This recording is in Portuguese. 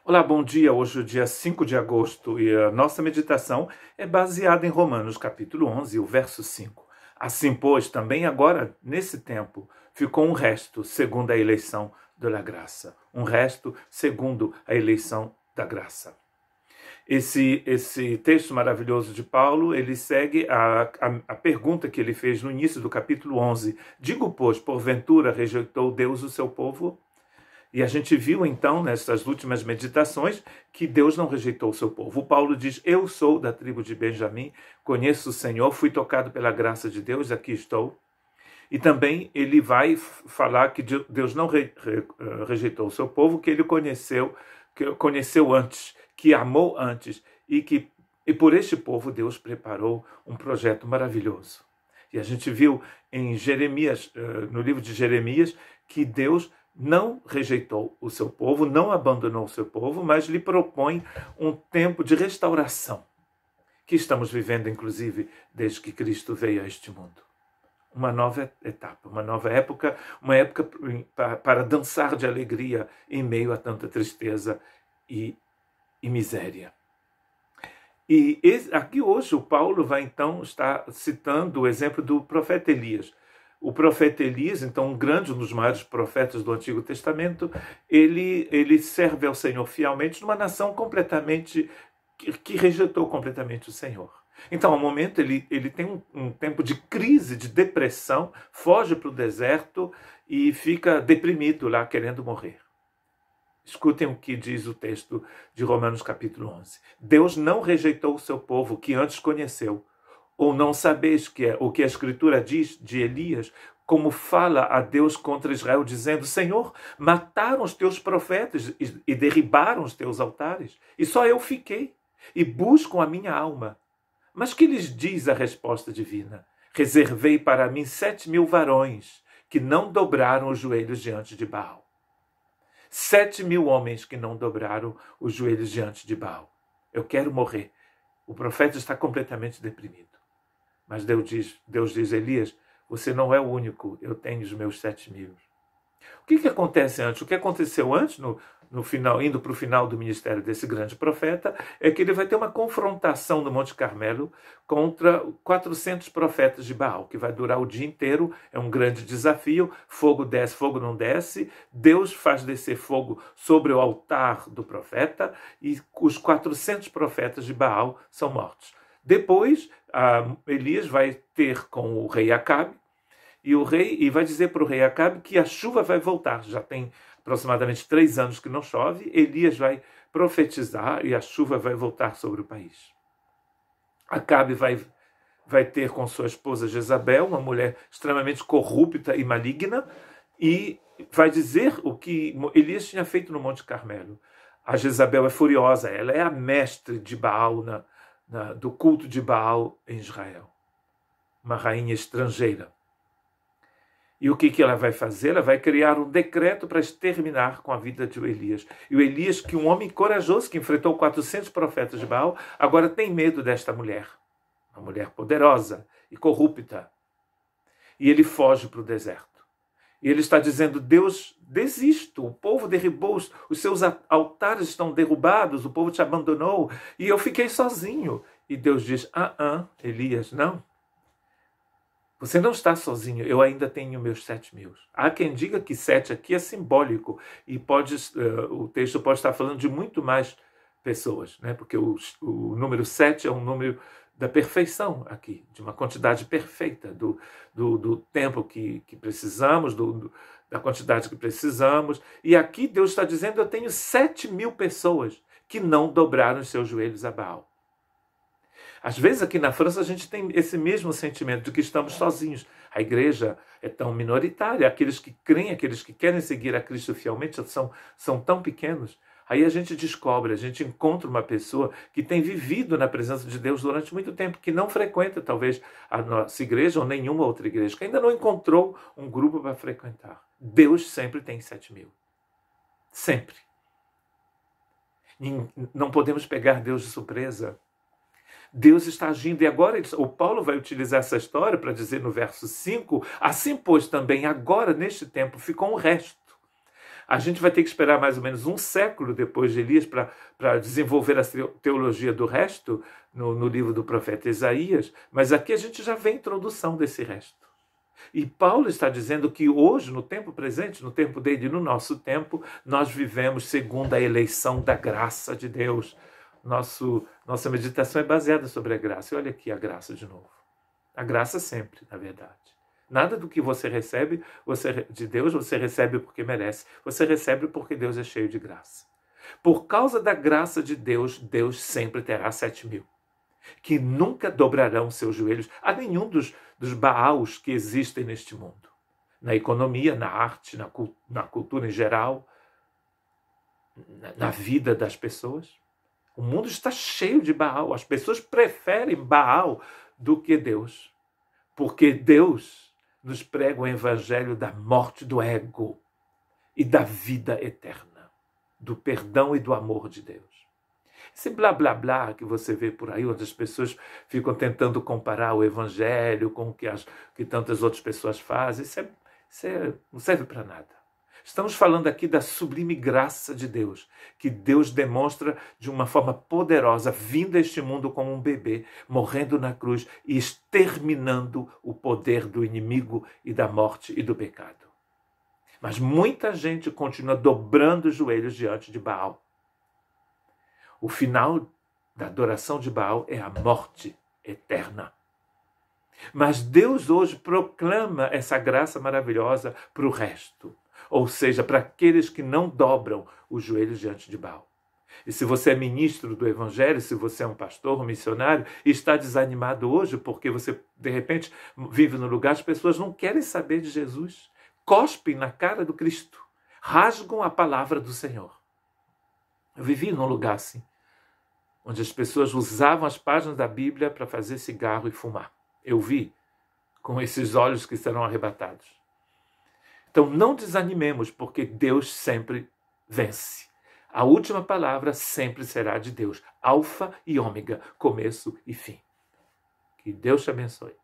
Olá, bom dia. Hoje é o dia 5 de agosto e a nossa meditação é baseada em Romanos capítulo 11, o verso 5. Assim, pois, também agora, nesse tempo, ficou um resto segundo a eleição da graça. Um resto segundo a eleição da graça. Esse texto maravilhoso de Paulo, ele segue a pergunta que ele fez no início do capítulo 11. Digo, pois, porventura rejeitou Deus o seu povo? E a gente viu então, nessas últimas meditações, que Deus não rejeitou o seu povo. O Paulo diz, eu sou da tribo de Benjamim, conheço o Senhor, fui tocado pela graça de Deus, aqui estou. E também ele vai falar que Deus não rejeitou o seu povo, que ele conheceu antes, que amou antes, e por este povo Deus preparou um projeto maravilhoso. E a gente viu em Jeremias, no livro de Jeremias, que Deus não rejeitou o seu povo, não abandonou o seu povo, mas lhe propõe um tempo de restauração, que estamos vivendo, inclusive, desde que Cristo veio a este mundo. Uma nova etapa, uma nova época, uma época para dançar de alegria em meio a tanta tristeza e miséria. E aqui hoje o Paulo vai então estar citando o exemplo do profeta Elias. O profeta Elias, então um dos maiores profetas do Antigo Testamento, ele serve ao Senhor fielmente numa nação que rejeitou completamente o Senhor. Então, ao momento, ele tem um tempo de crise, de depressão, foge para o deserto e fica deprimido lá, querendo morrer. Escutem o que diz o texto de Romanos capítulo 11. Deus não rejeitou o seu povo que antes conheceu. Ou não sabeis o que a Escritura diz de Elias, como fala a Deus contra Israel, dizendo, Senhor, mataram os teus profetas e derribaram os teus altares, e só eu fiquei, e buscam a minha alma. Mas que lhes diz a resposta divina? Reservei para mim 7.000 varões que não dobraram os joelhos diante de Baal. 7.000 homens que não dobraram os joelhos diante de Baal. Eu quero morrer. O profeta está completamente deprimido. Mas Deus diz, Elias, você não é o único, eu tenho os meus 7.000. O que acontece antes? O que aconteceu antes, no final, indo para o final do ministério desse grande profeta, é que ele vai ter uma confrontação no Monte Carmelo contra 400 profetas de Baal, que vai durar o dia inteiro, é um grande desafio, fogo desce, fogo não desce, Deus faz descer fogo sobre o altar do profeta e os 400 profetas de Baal são mortos. Depois, Elias vai ter com o rei Acabe, e vai dizer para o rei Acabe que a chuva vai voltar. Já tem aproximadamente 3 anos que não chove. Elias vai profetizar e a chuva vai voltar sobre o país. Acabe vai ter com sua esposa Jezabel, uma mulher extremamente corrupta e maligna, e vai dizer o que Elias tinha feito no Monte Carmelo. A Jezabel é furiosa, ela é a mestre de Baal, do culto de Baal em Israel. Uma rainha estrangeira. E o que ela vai fazer? Ela vai criar um decreto para exterminar com a vida de Elias. E o Elias, que um homem corajoso, que enfrentou 400 profetas de Baal, agora tem medo desta mulher. Uma mulher poderosa e corrupta. E ele foge para o deserto. E ele está dizendo, Deus, desisto, o povo derribou, os seus altares estão derrubados, o povo te abandonou, e eu fiquei sozinho. E Deus diz, Elias, não. Você não está sozinho, eu ainda tenho meus 7.000. Há quem diga que 7 aqui é simbólico, e o texto pode estar falando de muito mais pessoas, né? Porque o número 7 é um número da perfeição aqui, de uma quantidade perfeita do tempo que precisamos, da quantidade que precisamos. E aqui Deus está dizendo, eu tenho 7.000 pessoas que não dobraram os seus joelhos a Baal. Às vezes aqui na França a gente tem esse mesmo sentimento de que estamos sozinhos. A igreja é tão minoritária, aqueles que creem, aqueles que querem seguir a Cristo fielmente são tão pequenos. Aí a gente descobre, a gente encontra uma pessoa que tem vivido na presença de Deus durante muito tempo, que não frequenta talvez a nossa igreja ou nenhuma outra igreja, que ainda não encontrou um grupo para frequentar. Deus sempre tem 7.000. Sempre. E não podemos pegar Deus de surpresa. Deus está agindo, e agora o Paulo vai utilizar essa história para dizer no verso 5, assim pois também agora neste tempo ficou um resto. A gente vai ter que esperar mais ou menos um século depois de Elias para desenvolver a teologia do resto no livro do profeta Isaías, mas aqui a gente já vê a introdução desse resto. E Paulo está dizendo que hoje, no tempo presente, no tempo dele e no nosso tempo, nós vivemos segundo a eleição da graça de Deus. Nossa meditação é baseada sobre a graça. E olha aqui a graça de novo. A graça sempre, na verdade. Nada do que você recebe de Deus, você recebe porque merece. Você recebe porque Deus é cheio de graça. Por causa da graça de Deus, Deus sempre terá 7.000. Que nunca dobrarão seus joelhos a nenhum dos Baals que existem neste mundo. Na economia, na arte, na cultura em geral, na vida das pessoas. O mundo está cheio de Baal. As pessoas preferem Baal do que Deus. Porque Deus nos prega o evangelho da morte do ego e da vida eterna, do perdão e do amor de Deus. Esse blá blá blá que você vê por aí, onde as pessoas ficam tentando comparar o evangelho com o que tantas outras pessoas fazem, isso não serve para nada. Estamos falando aqui da sublime graça de Deus, que Deus demonstra de uma forma poderosa, vindo a este mundo como um bebê, morrendo na cruz e exterminando o poder do inimigo e da morte e do pecado. Mas muita gente continua dobrando os joelhos diante de Baal. O final da adoração de Baal é a morte eterna. Mas Deus hoje proclama essa graça maravilhosa para o resto. Ou seja, para aqueles que não dobram os joelhos diante de Baal. E se você é ministro do Evangelho, se você é um pastor, um missionário, e está desanimado hoje porque você, de repente, vive no lugar, as pessoas não querem saber de Jesus, cospem na cara do Cristo, rasgam a palavra do Senhor. Eu vivi num lugar assim, onde as pessoas usavam as páginas da Bíblia para fazer cigarro e fumar. Eu vi com esses olhos que serão arrebatados. Então não desanimemos, porque Deus sempre vence. A última palavra sempre será de Deus. Alfa e ômega, começo e fim. Que Deus te abençoe.